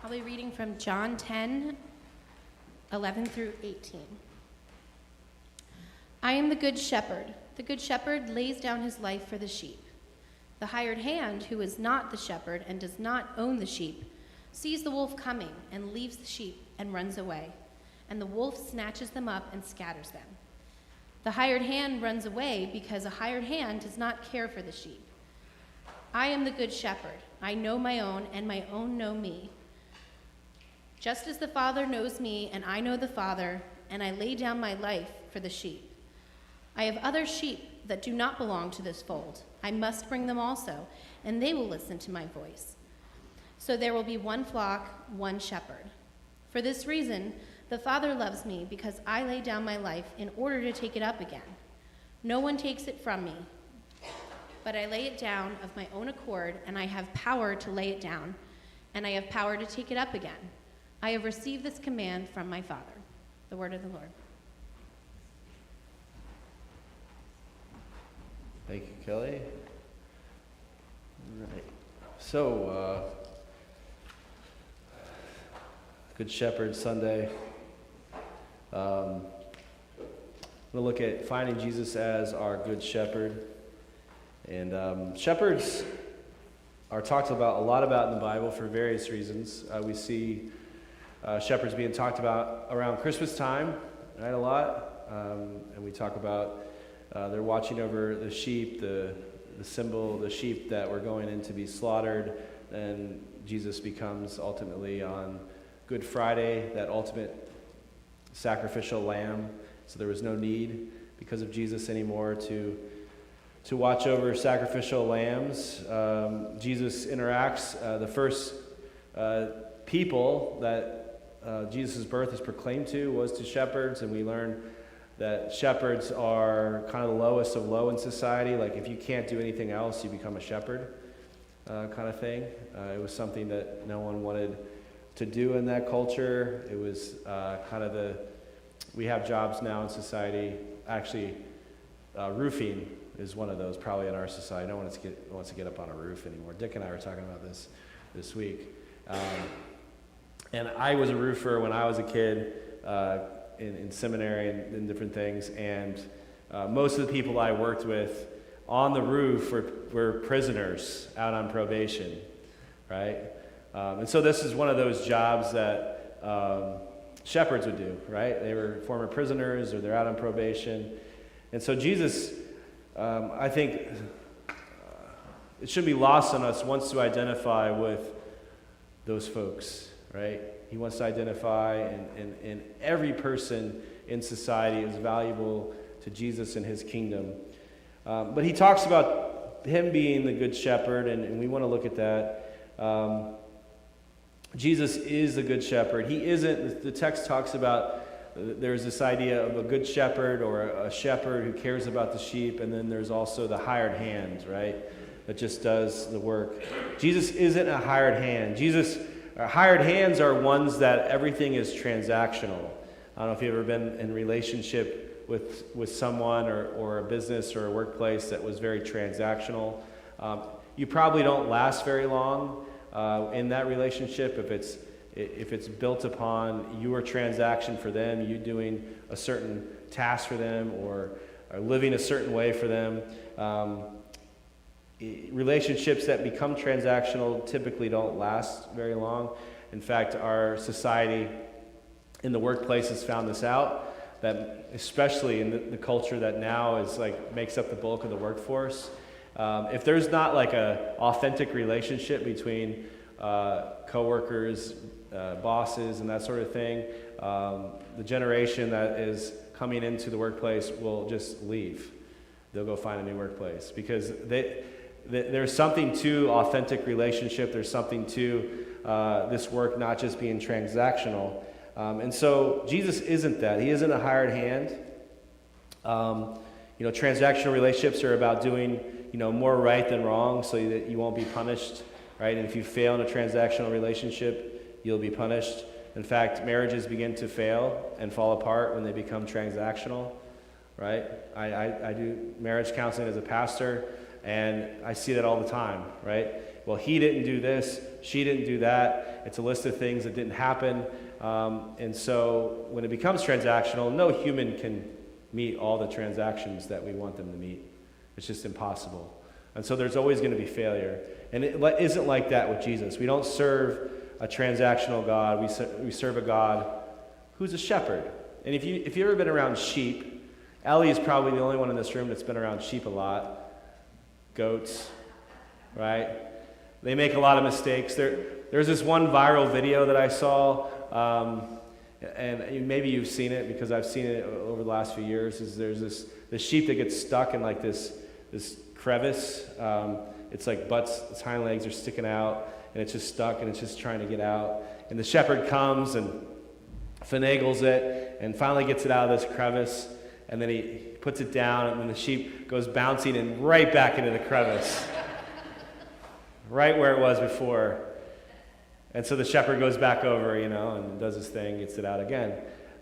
I'll be reading from John 10, 11 through 18. I am the good shepherd. The good shepherd lays down his life for the sheep. The hired hand, who is not the shepherd and does not own the sheep, sees the wolf coming and leaves the sheep and runs away. And the wolf snatches them up and scatters them. The hired hand runs away because a hired hand does not care for the sheep. I am the good shepherd. I know my own, and my own know me. Just as the Father knows me, and I know the Father, and I lay down my life for the sheep. I have other sheep that do not belong to this fold. I must bring them also, and they will listen to my voice. So there will be one flock, one shepherd. For this reason, the Father loves me, because I lay down my life in order to take it up again. No one takes it from me, but I lay it down of my own accord, and I have power to lay it down, and I have power to take it up again. I have received this command from my Father. The word of the Lord. Thank you, Kelly. All right. So, Good Shepherd Sunday. I'm going to look at finding Jesus as our Good Shepherd. And shepherds are talked about a lot about in the Bible for various reasons. We see shepherds being talked about around Christmas time, right, a lot. And we talk about they're watching over the sheep, the symbol, the sheep that were going in to be slaughtered. And Jesus becomes ultimately on Good Friday, that ultimate sacrificial lamb. So there was no need because of Jesus anymore to watch over sacrificial lambs. Jesus interacts. The first people that Jesus' birth is proclaimed to was to shepherds, and we learn that shepherds are kind of the lowest of low in society. Like if you can't do anything else, you become a shepherd kind of thing. It was something that no one wanted to do in that culture. It was kind of we have jobs now in society. Actually, roofing is one of those probably in our society. No one wants to get up on a roof anymore. Dick and I were talking about this week. And I was a roofer when I was a kid in seminary and different things. And most of the people I worked with on the roof were prisoners out on probation, right? And so this is one of those jobs that shepherds would do, right? They were former prisoners or they're out on probation. And so Jesus, I think it shouldn't be lost on us, wants to identify with those folks, right? He wants to identify, and every person in society is valuable to Jesus and his kingdom. But he talks about him being the good shepherd, and we want to look at that. Jesus is the good shepherd. He isn't, the text talks about there's this idea of a good shepherd or a shepherd who cares about the sheep, and then there's also the hired hand, right, that just does the work. Jesus isn't a hired hand. Hired hands are ones that everything is transactional. I don't know if you've ever been in relationship with someone or a business or a workplace that was very transactional. You probably don't last very long in that relationship if it's built upon your transaction for them, you doing a certain task for them or living a certain way for them. Relationships that become transactional typically don't last very long. In fact, our society in the workplace has found this out, that especially in the culture that now is makes up the bulk of the workforce, if there's not like a authentic relationship between coworkers, bosses, and that sort of thing, the generation that is coming into the workplace will just leave. They'll go find a new workplace because there's something to authentic relationship. There's something to this work not just being transactional. And so Jesus isn't that. He isn't a hired hand. Transactional relationships are about doing, more right than wrong so that you won't be punished, right? And if you fail in a transactional relationship, you'll be punished. In fact, marriages begin to fail and fall apart when they become transactional, right? I do marriage counseling as a pastor, And I see that all the time, right? Well, he didn't do this, she didn't do that. It's a list of things that didn't happen. And so when it becomes transactional, no human can meet all the transactions that we want them to meet. It's just impossible. And so there's always going to be failure. And it isn't like that with Jesus. We don't serve a transactional God. We serve a God who's a shepherd. And if you've ever been around sheep, Ellie is probably the only one in this room that's been around sheep a lot. Goats, right? They make a lot of mistakes. There's this one viral video that I saw, and maybe you've seen it because I've seen it over the last few years. There's this sheep that gets stuck in like this crevice. It's like its hind legs are sticking out, and it's just stuck, and it's just trying to get out. And the shepherd comes and finagles it, and finally gets it out of this crevice, and then he puts it down, and then the sheep goes bouncing and right back into the crevice, right where it was before. And so the shepherd goes back over, and does his thing, gets it out again.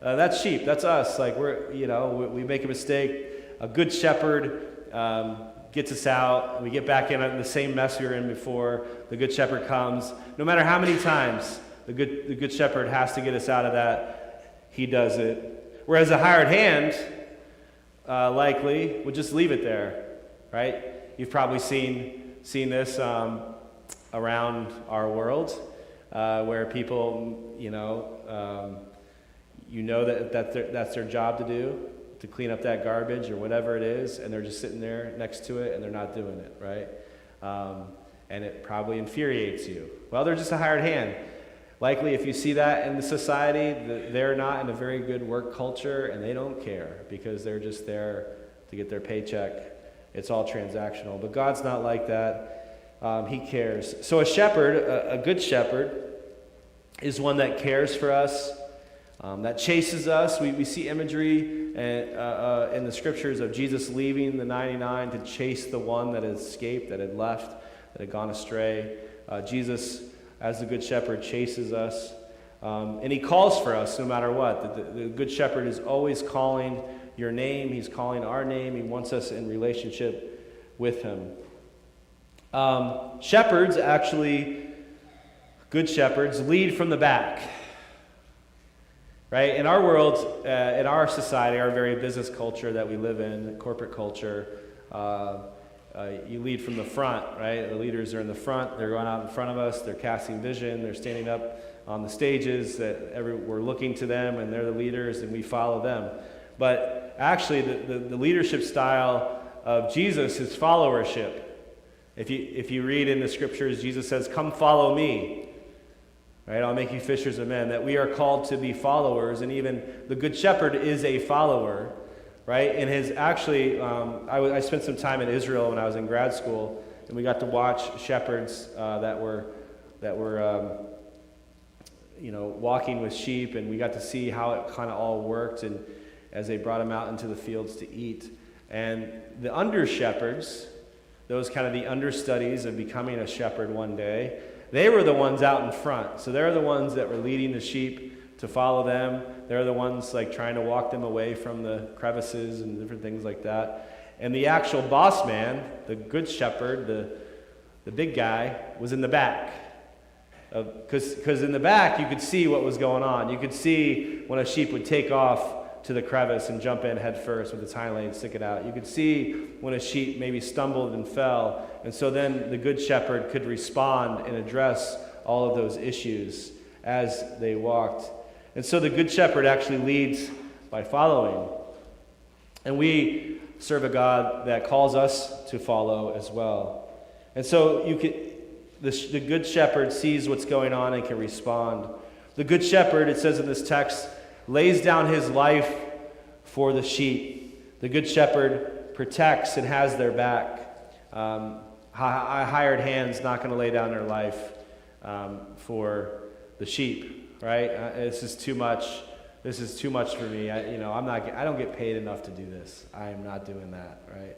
That's sheep. That's us. Like we make a mistake. A good shepherd gets us out. We get back in the same mess we were in before. The good shepherd comes. No matter how many times the good shepherd has to get us out of that, he does it. Whereas a hired hand likely would just leave it there, right? You've probably seen this around our world, where people, that's their job to do, to clean up that garbage or whatever it is, and they're just sitting there next to it and they're not doing it, right? And it probably infuriates you. Well, they're just a hired hand. Likely, if you see that in the society, they're not in a very good work culture, and they don't care because they're just there to get their paycheck. It's all transactional. But God's not like that. He cares. So a shepherd, a good shepherd, is one that cares for us, that chases us. We see imagery in the scriptures of Jesus leaving the 99 to chase the one that had escaped, that had left, that had gone astray. Jesus, as the good shepherd, chases us. And he calls for us no matter what. The good shepherd is always calling your name. He's calling our name. He wants us in relationship with him. Shepherds, actually, good shepherds, lead from the back. Right? In our world, in our society, our very business culture that we live in, corporate culture, you lead from the front, right? The leaders are in the front. They're going out in front of us. They're casting vision. They're standing up on the stages. We're looking to them, and they're the leaders, and we follow them. But actually, the leadership style of Jesus is followership. If you read in the scriptures, Jesus says, "Come follow me." Right? "I'll make you fishers of men." That we are called to be followers, and even the good shepherd is a follower. Right? And I spent some time in Israel when I was in grad school, and we got to watch shepherds that were walking with sheep, and we got to see how it kind of all worked, and as they brought them out into the fields to eat. And the under shepherds, those kind of the understudies of becoming a shepherd one day, they were the ones out in front. So they're the ones that were leading the sheep to follow them. They're the ones like trying to walk them away from the crevices and different things like that. And the actual boss man, the good shepherd, the big guy, was in the back. Because in the back you could see what was going on. You could see when a sheep would take off to the crevice and jump in head first with its hind legs sticking out. You could see when a sheep maybe stumbled and fell. And so then the good shepherd could respond and address all of those issues as they walked. And so the good shepherd actually leads by following. And we serve a God that calls us to follow as well. And so the good shepherd sees what's going on and can respond. The good shepherd, it says in this text, lays down his life for the sheep. The good shepherd protects and has their back. A hired hand's not going to lay down their life for the sheep, right? This is too much. This is too much for me. I don't get paid enough to do this. I am not doing that, right?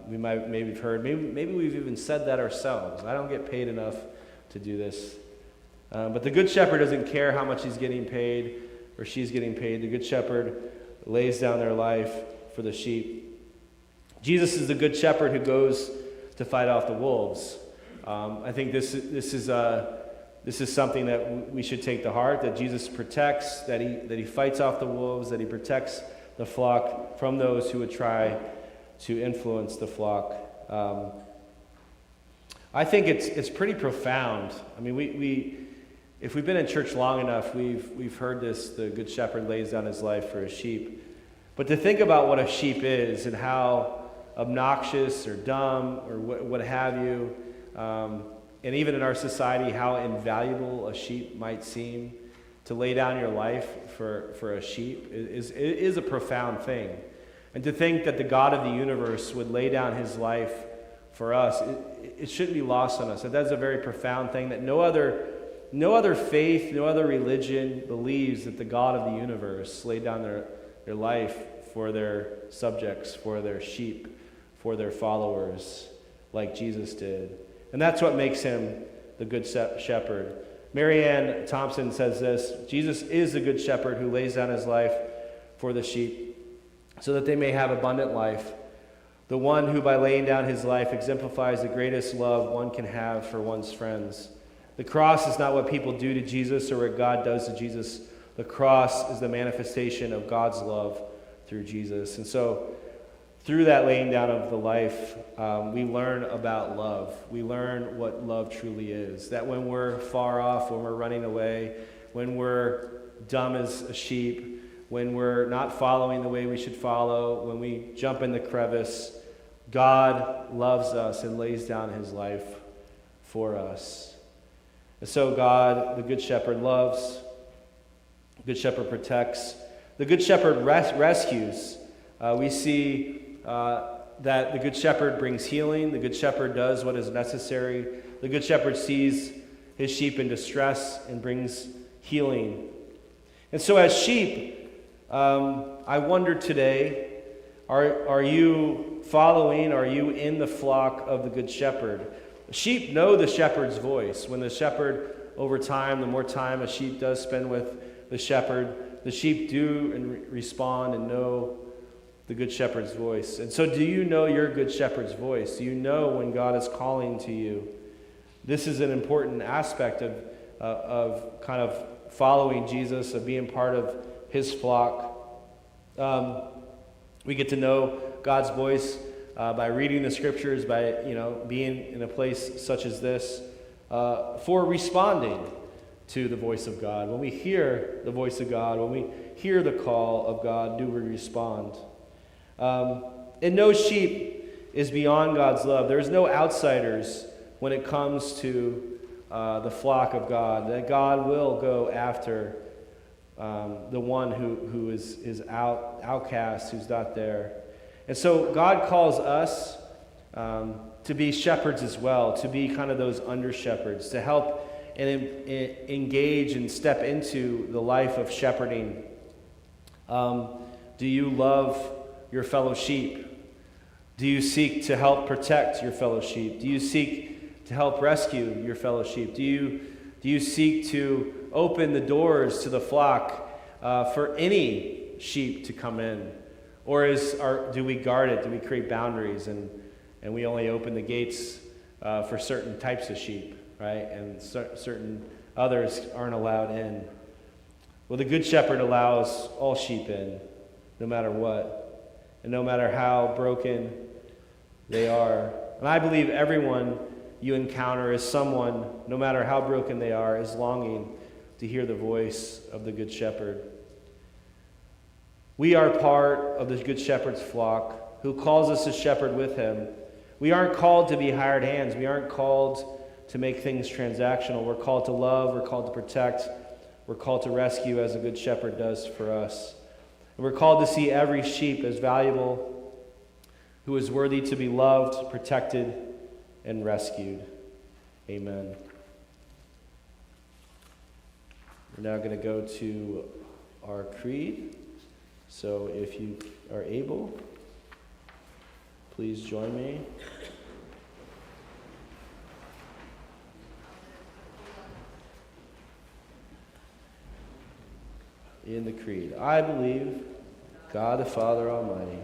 We might maybe have heard. Maybe we've even said that ourselves. I don't get paid enough to do this. But the good shepherd doesn't care how much he's getting paid or she's getting paid. The good shepherd lays down their life for the sheep. Jesus is the good shepherd who goes to fight off the wolves. I think this is something that we should take to heart, that Jesus protects, that he fights off the wolves, that he protects the flock from those who would try to influence the flock. I think it's pretty profound. I mean, if we've been in church long enough, we've heard this: the good shepherd lays down his life for his sheep. But to think about what a sheep is and how obnoxious or dumb or what have you, and even in our society, how invaluable a sheep might seem, to lay down your life for a sheep is a profound thing. And to think that the God of the universe would lay down his life for us, it shouldn't be lost on us. That's a very profound thing, that no other faith, no other religion believes that the God of the universe laid down their life for their subjects, for their sheep, for their followers, like Jesus did. And that's what makes him the good shepherd. Marianne Thompson says this: Jesus is the good shepherd who lays down his life for the sheep so that they may have abundant life. The one who by laying down his life exemplifies the greatest love one can have for one's friends. The cross is not what people do to Jesus or what God does to Jesus. The cross is the manifestation of God's love through Jesus. And so through that laying down of the life, we learn about love. We learn what love truly is. That when we're far off, when we're running away, when we're dumb as a sheep, when we're not following the way we should follow, when we jump in the crevice, God loves us and lays down his life for us. And so God, the Good Shepherd, loves. The Good Shepherd protects. The Good Shepherd rescues. We see that the Good Shepherd brings healing. The Good Shepherd does what is necessary. The Good Shepherd sees his sheep in distress and brings healing. And so as sheep, I wonder today, are you following, are you in the flock of the Good Shepherd? Sheep know the shepherd's voice. When the shepherd, over time, the more time a sheep does spend with the shepherd, the sheep do and respond and know the Good Shepherd's voice. And so do you know your Good Shepherd's voice? Do you know when God is calling to you? This is an important aspect of kind of following Jesus, of being part of his flock. We get to know God's voice by reading the scriptures, by being in a place such as this, for responding to the voice of God. When we hear the voice of God, when we hear the call of God, do we respond? And no sheep is beyond God's love. There's no outsiders when it comes to the flock of God. That God will go after the one who is outcast, who's not there. And so God calls us to be shepherds as well, to be kind of those under shepherds, to help and engage and step into the life of shepherding. Do you love your fellow sheep? Do you seek to help protect your fellow sheep? Do you seek to help rescue your fellow sheep? Do you seek to open the doors to the flock for any sheep to come in? Or do we guard it? Do we create boundaries and we only open the gates for certain types of sheep, right? And certain others aren't allowed in. Well, the Good Shepherd allows all sheep in, no matter what, and no matter how broken they are. And I believe everyone you encounter is someone, no matter how broken they are, is longing to hear the voice of the Good Shepherd. We are part of the Good Shepherd's flock, who calls us to shepherd with him. We aren't called to be hired hands. We aren't called to make things transactional. We're called to love. We're called to protect. We're called to rescue, as a Good Shepherd does for us. And we're called to see every sheep as valuable, who is worthy to be loved, protected, and rescued. Amen. We're now going to go to our creed. So if you are able, please join me. In the creed. I believe God the Father Almighty,